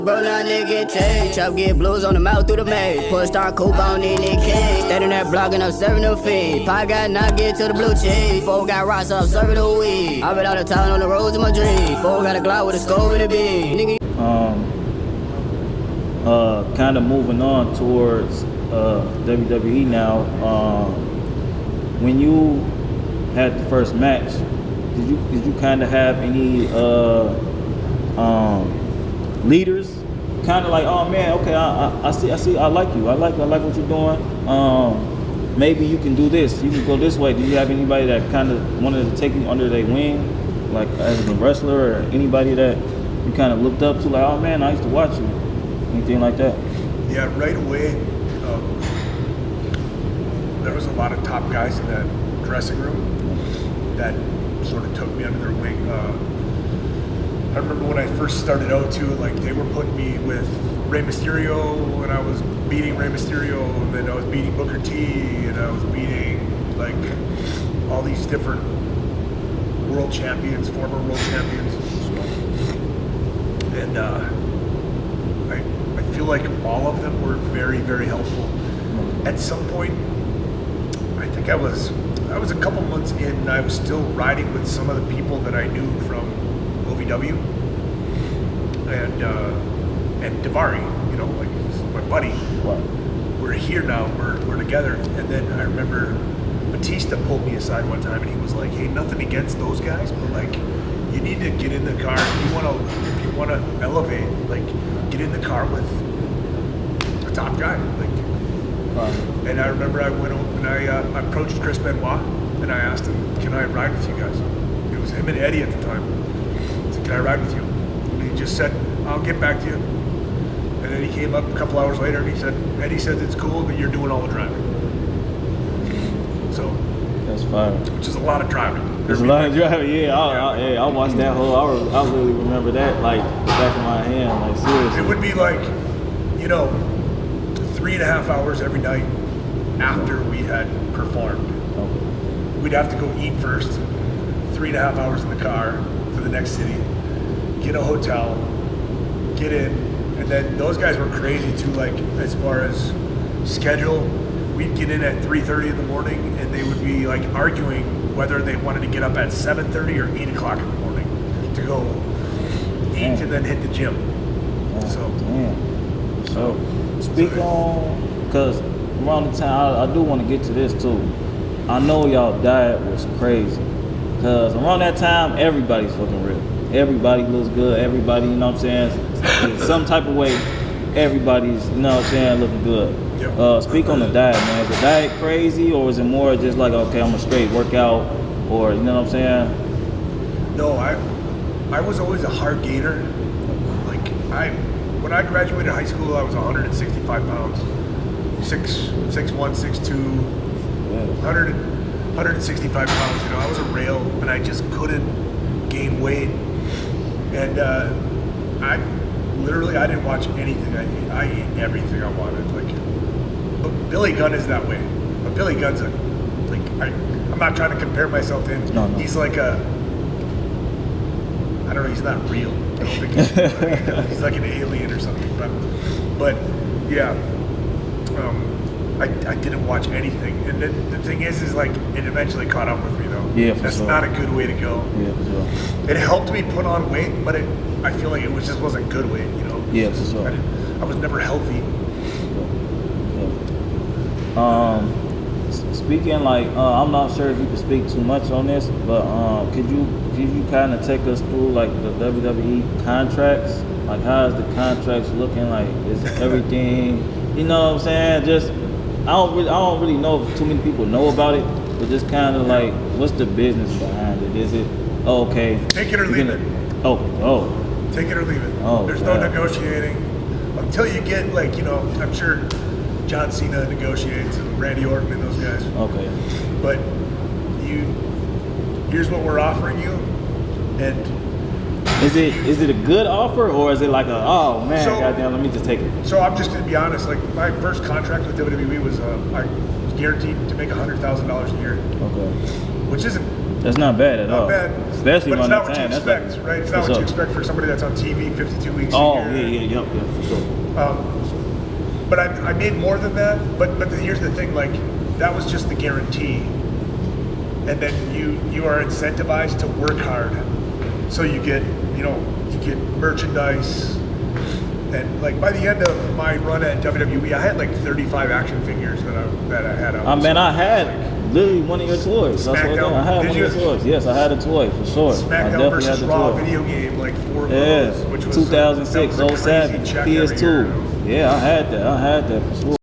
Bro, now nigga get changed. Chop get blues on the mouth through the maze. Push star coupe on in the king. Standing there blocking up, serving the feed. Pie got not get to the blue cheese. Four got rocks up, serving the weed. I been out of town on the roads of my dreams. Four got a Glock with a scope and a beam. Nigga. Kind of moving on towards WWE now. When you had the first match, did you kind of have any leaders? Kind of like, oh man, okay, I see, I like you, I like what you're doing. Maybe you can do this. You can go this way. Do you have anybody that kind of wanted to take you under their wing, like as a wrestler, or anybody that you kind of looked up to, like, oh man, I used to watch you, anything like that? Yeah, right away, there was a lot of top guys in that dressing room that sort of took me under their wing. I remember when I first started out too, like they were putting me with Rey Mysterio, and I was beating Rey Mysterio, and then I was beating Booker T, and I was beating like all these different world champions, former world champions. And I feel like all of them were very, very helpful. At some point, I think I was a couple months in, and I was still riding with some of the people that I knew from OVW and Davari, you know, like my buddy. We're here now, we're together. And then I remember Batista pulled me aside one time, and he was like, hey, nothing against those guys, but like you need to get in the car if you want to elevate, like get in the car with a top guy, like. And I remember I went over and I approached Chris Benoit, and I asked him, can I ride with you guys? It was him and Eddie at the time. I said, can I ride with you? And he just said, I'll get back to you. And then he came up a couple hours later, and he said, Eddie says it's cool, but you're doing all the driving. So that's fine. Which is a lot of driving. There's a lot of driving, yeah. I watched that whole. I really remember that, like back in my hand, like seriously. It would be like, you know, 3.5 hours every night after we had performed. Okay. We'd have to go eat first, 3.5 hours in the car to the next city, get a hotel, get in, and then those guys were crazy too, like as far as schedule. We'd get in at 3:30 in the morning, and they would be like arguing whether they wanted to get up at 7:30 or 8 o'clock in the morning to go eat and then hit the gym. So speak on, because around the time, I do want to get to this too. I know y'all diet was crazy, because around that time, everybody's fucking real. Everybody looks good, everybody, you know what I'm saying? In some type of way, everybody's, you know what I'm saying, looking good. Yep. Speak on the diet, man. Is the diet crazy, or is it more just like, okay, I'm a straight workout, or, you know what I'm saying? No, I was always a hard gainer. Like, when I graduated high school, I was 165 pounds, 6'1", 6'2", 165 pounds. You know, I was a rail, and I just couldn't gain weight. And I didn't watch anything I ate. I ate everything I wanted. Like, but Billy Gunn is that way. But Billy Gunn's I'm not trying to compare myself to him. No. He's like I don't know, he's not real. I don't think he's like an alien or something. But yeah, I didn't watch anything. And then the thing is like, it eventually caught up with me though. Yeah, that's sure. Not a good way to go. Yeah, for sure. It helped me put on weight, but I feel like it just wasn't good weight, you know? Yeah, for sure. I was never healthy. Speaking like, I'm not sure if you can speak too much on this, but could you kind of take us through like the WWE contracts? Like, how's the contracts looking? Like, is everything, you know what I'm saying? Just, I don't really know if too many people know about it, but just kind of like, what's the business behind it? Is it, okay, take it or leave it? Take it or leave it. There's no negotiating until you get, like, you know, I'm sure John Cena negotiates and Randy Orton and those guys. Okay. But here's what we're offering you, and is it a good offer, or is it like oh man, goddamn, let me just take it? So I'm just gonna be honest. Like, my first contract with WWE was I was guaranteed to make $100,000 a year. Okay. Which isn't That's not bad at all. Not bad. Especially but it's around not that what you time. expect, That's like, right? It's not what you expect for somebody that's on TV 52 weeks Oh, a year. yeah, for sure. But I made more than that. But here's the thing, like, that was just the guarantee. And then you are incentivized to work hard. So you get merchandise. And like by the end of my run at WWE, I had like 35 action figures that I had. I had literally one of your toys. I had one of your toys. Yes, I had a toy for sure. SmackDown versus Raw video game, like 4 of those, which was 2006, that was a 07, crazy check every PS2. year. Yeah, I had that for sure.